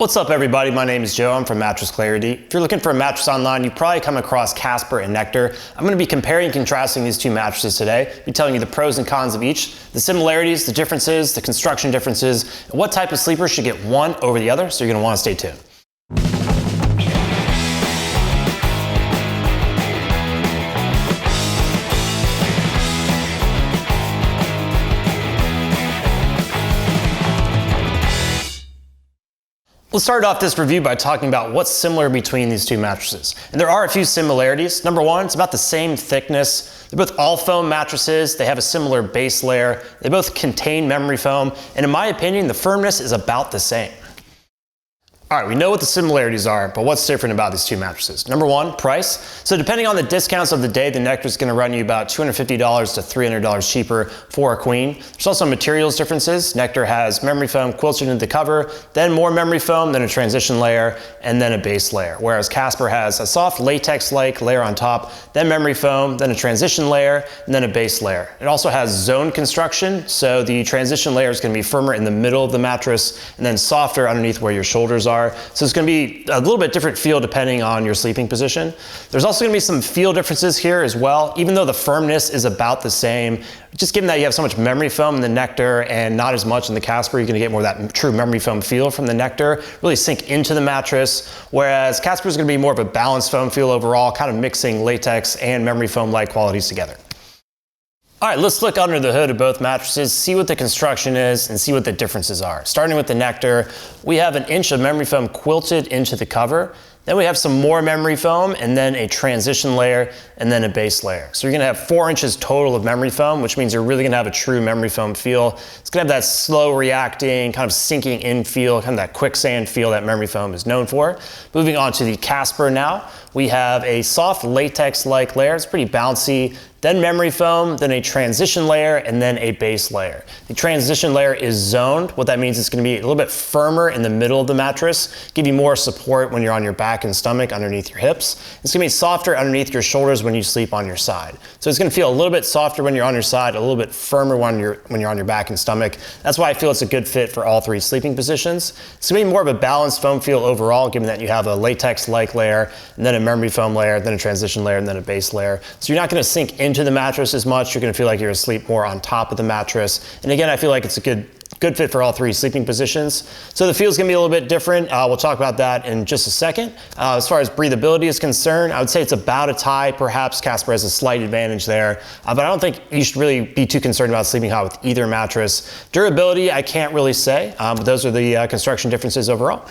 What's up everybody, my name is Joe, I'm from Mattress Clarity. If you're looking for a mattress online, you probably come across Casper and Nectar. I'm going to be comparing and contrasting these two mattresses today, be telling you the pros and cons of each, the similarities, the differences, the construction differences, and what type of sleeper should get one over the other, so you're going to want to stay tuned. Let's start off this review by talking about what's similar between these two mattresses. And there are a few similarities. Number one, it's about the same thickness. They're both all foam mattresses. They have a similar base layer. They both contain memory foam. And in my opinion, the firmness is about the same. All right, we know what the similarities are, but what's different about these two mattresses? Number one, price. So depending on the discounts of the day, the Nectar is gonna run you about $250 to $300 cheaper for a queen. There's also materials differences. Nectar has memory foam quilted into the cover, then more memory foam, then a transition layer, and then a base layer. Whereas Casper has a soft latex-like layer on top, then memory foam, then a transition layer, and then a base layer. It also has zone construction, so the transition layer is gonna be firmer in the middle of the mattress, and then softer underneath where your shoulders are. So it's going to be a little bit different feel depending on your sleeping position. There's also going to be some feel differences here as well, even though the firmness is about the same. Just given that you have so much memory foam in the Nectar and not as much in the Casper, you're going to get more of that true memory foam feel from the Nectar, really sink into the mattress, whereas Casper is going to be more of a balanced foam feel overall, kind of mixing latex and memory foam-like qualities together. All right, let's look under the hood of both mattresses, see what the construction is, and see what the differences are. Starting with the Nectar, we have an inch of memory foam quilted into the cover. Then we have some more memory foam, and then a transition layer, and then a base layer. So you're gonna have 4 inches total of memory foam, which means you're really gonna have a true memory foam feel. It's gonna have that slow reacting, kind of sinking in feel, kind of that quicksand feel that memory foam is known for. Moving on to the Casper now, we have a soft latex-like layer. It's pretty bouncy. Then memory foam, then a transition layer, and then a base layer. The transition layer is zoned. What that means is it's gonna be a little bit firmer in the middle of the mattress, give you more support when you're on your back and stomach underneath your hips. It's gonna be softer underneath your shoulders when you sleep on your side. So it's gonna feel a little bit softer when you're on your side, a little bit firmer when you're on your back and stomach. That's why I feel it's a good fit for all three sleeping positions. It's gonna be more of a balanced foam feel overall, given that you have a latex-like layer, and then a memory foam layer, then a transition layer, and then a base layer. So you're not gonna sink into the mattress as much. You're gonna feel like you're asleep more on top of the mattress. And again, I feel like it's a good fit for all three sleeping positions. So the feel's gonna be a little bit different. We'll talk about that in just a second. As far as breathability is concerned, I would say it's about a tie. Perhaps Casper has a slight advantage there, but I don't think you should really be too concerned about sleeping hot with either mattress. Durability, I can't really say, but those are the construction differences overall.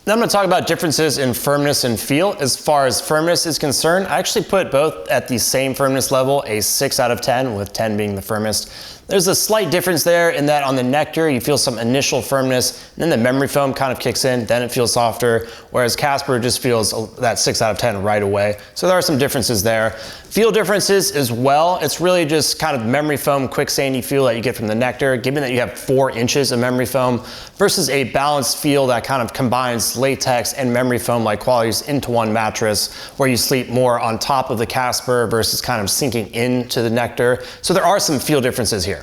Now I'm going to talk about differences in firmness and feel. As far as firmness is concerned, I actually put both at the same firmness level, a 6 out of 10, with 10 being the firmest. There's a slight difference there in that on the Nectar, you feel some initial firmness, and then the memory foam kind of kicks in, then it feels softer, whereas Casper just feels that 6 out of 10 right away. So there are some differences there. Feel differences as well. It's really just kind of memory foam, quicksandy feel that you get from the Nectar, given that you have 4 inches of memory foam, versus a balanced feel that kind of combines latex and memory foam-like qualities into one mattress, where you sleep more on top of the Casper versus kind of sinking into the Nectar. So there are some feel differences here.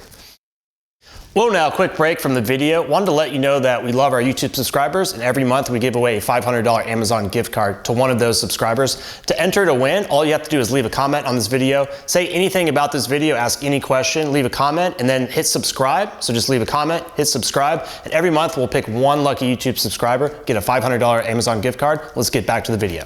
Well, now a quick break from the video. Wanted to let you know that we love our YouTube subscribers, and every month we give away a $500 Amazon gift card to one of those subscribers. To enter to win, all you have to do is leave a comment on this video, say anything about this video, ask any question, leave a comment, and then hit subscribe. So just leave a comment, hit subscribe, and every month we'll pick one lucky YouTube subscriber, get a $500 Amazon gift card. Let's get back to the video.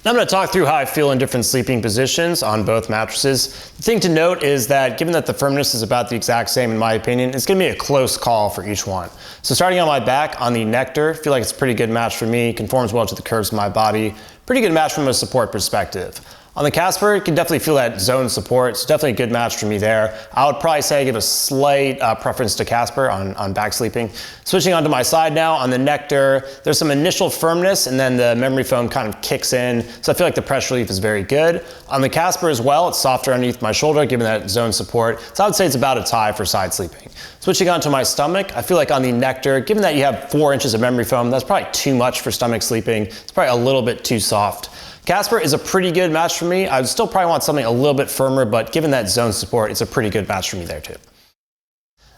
Now I'm going to talk through how I feel in different sleeping positions on both mattresses. The thing to note is that given that the firmness is about the exact same in my opinion, it's going to be a close call for each one. So starting on my back, on the Nectar, I feel like it's a pretty good match for me, conforms well to the curves of my body, pretty good match from a support perspective. On the Casper, you can definitely feel that zone support. It's definitely a good match for me there. I would probably say I give a slight preference to Casper on back sleeping. Switching onto my side now, on the Nectar, there's some initial firmness and then the memory foam kind of kicks in. So I feel like the pressure relief is very good. On the Casper as well, it's softer underneath my shoulder, given that zone support. So I would say it's about a tie for side sleeping. Switching onto my stomach, I feel like on the Nectar, given that you have 4 inches of memory foam, that's probably too much for stomach sleeping. It's probably a little bit too soft. Casper is a pretty good match for me. I would still probably want something a little bit firmer, but given that zone support, it's a pretty good match for me there too.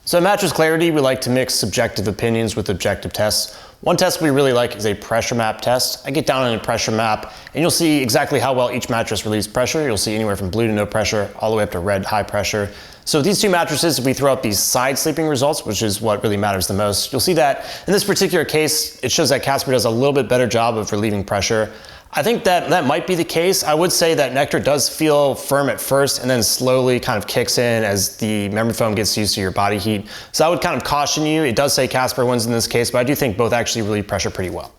So at Mattress Clarity, we like to mix subjective opinions with objective tests. One test we really like is a pressure map test. I get down on a pressure map and you'll see exactly how well each mattress relieves pressure. You'll see anywhere from blue to no pressure, all the way up to red, high pressure. So with these two mattresses, if we throw up these side sleeping results, which is what really matters the most, you'll see that in this particular case, it shows that Casper does a little bit better job of relieving pressure. I think that might be the case. I would say that Nectar does feel firm at first and then slowly kind of kicks in as the memory foam gets used to your body heat. So I would kind of caution you. It does say Casper wins in this case, but I do think both actually relieve pressure pretty well.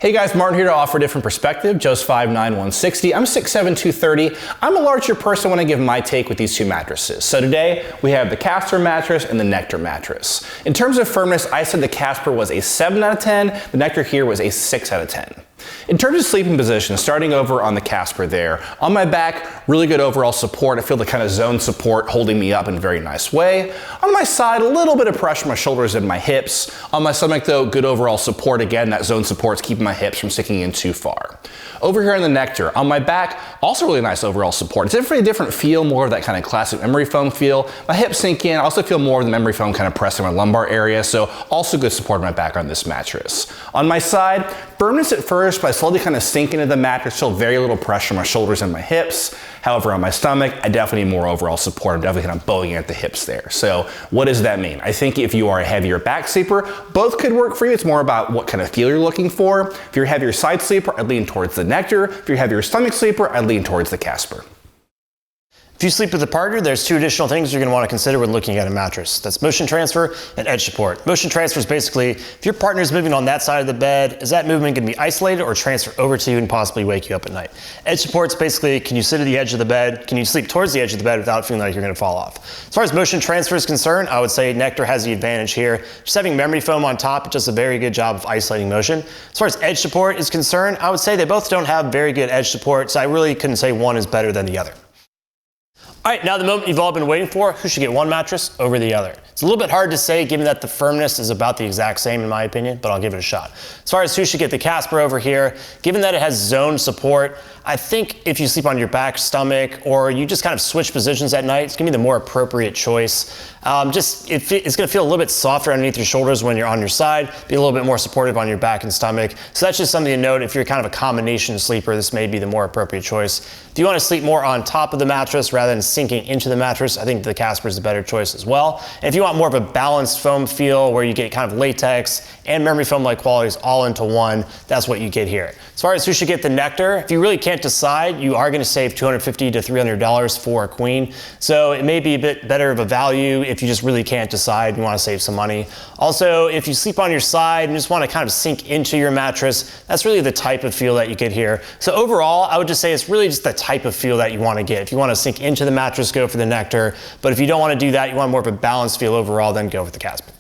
Hey guys, Martin here to offer a different perspective. Joe's 5'9", 160. I'm 6'7", 230. I'm a larger person when I give my take with these two mattresses. So today we have the Casper mattress and the Nectar mattress. In terms of firmness, I said the Casper was a 7 out of 10. The Nectar here was a 6 out of 10. In terms of sleeping position, starting over on the Casper there, on my back, really good overall support. I feel the kind of zone support holding me up in a very nice way. On my side, a little bit of pressure on my shoulders and my hips. On my stomach though, good overall support. Again, that zone support's keeping my hips from sticking in too far. Over here on the Nectar, on my back, also really nice overall support. It's definitely a different feel, more of that kind of classic memory foam feel. My hips sink in. I also feel more of the memory foam kind of pressed in my lumbar area, so also good support on my back on this mattress. On my side, firmness at first, but I slowly kind of sink into the mattress, still very little pressure on my shoulders and my hips. However, on my stomach, I definitely need more overall support. I'm definitely kind of bowing at the hips there. So what does that mean? I think if you are a heavier back sleeper, both could work for you. It's more about what kind of feel you're looking for. If you're a heavier side sleeper, I'd lean towards the Nectar. If you're a heavier stomach sleeper, I'd lean towards the Casper. If you sleep with a partner, there's two additional things you're going to want to consider when looking at a mattress. That's motion transfer and edge support. Motion transfer is basically, if your partner is moving on that side of the bed, is that movement going to be isolated or transfer over to you and possibly wake you up at night? Edge support is basically, can you sit at the edge of the bed? Can you sleep towards the edge of the bed without feeling like you're going to fall off? As far as motion transfer is concerned, I would say Nectar has the advantage here. Just having memory foam on top, it does a very good job of isolating motion. As far as edge support is concerned, I would say they both don't have very good edge support, so I really couldn't say one is better than the other. All right, now the moment you've all been waiting for, who should get one mattress over the other? It's a little bit hard to say given that the firmness is about the exact same in my opinion, but I'll give it a shot. As far as who should get the Casper over here, given that it has zone support, I think if you sleep on your back, stomach, or you just kind of switch positions at night, it's gonna be the more appropriate choice. It's gonna feel a little bit softer underneath your shoulders when you're on your side, be a little bit more supportive on your back and stomach. So that's just something to note. If you're kind of a combination sleeper, this may be the more appropriate choice. If you wanna sleep more on top of the mattress rather than sinking into the mattress, I think the Casper is the better choice as well. And if you want more of a balanced foam feel where you get kind of latex and memory foam-like qualities all into one, that's what you get here. As far as who should get the Nectar, if you really can't decide, you are gonna save $250 to $300 for a queen. So it may be a bit better of a value if you just really can't decide, you wanna save some money. Also, if you sleep on your side and just wanna kind of sink into your mattress, that's really the type of feel that you get here. So overall, I would just say it's really just the type of feel that you wanna get. If you wanna sink into the mattress, go for the Nectar. But if you don't wanna do that, you want more of a balanced feel overall, then go for the Casper.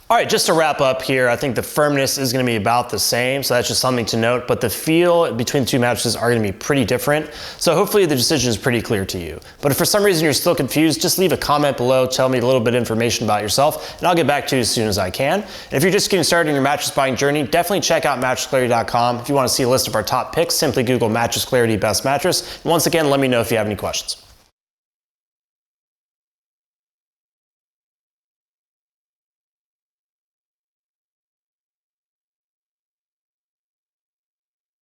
All right, just to wrap up here, I think the firmness is gonna be about the same, so that's just something to note, but the feel between the two mattresses are gonna be pretty different, so hopefully the decision is pretty clear to you. But if for some reason you're still confused, just leave a comment below, tell me a little bit of information about yourself, and I'll get back to you as soon as I can. And if you're just getting started in your mattress buying journey, definitely check out mattressclarity.com. If you wanna see a list of our top picks, simply Google Mattress Clarity Best Mattress. And once again, let me know if you have any questions.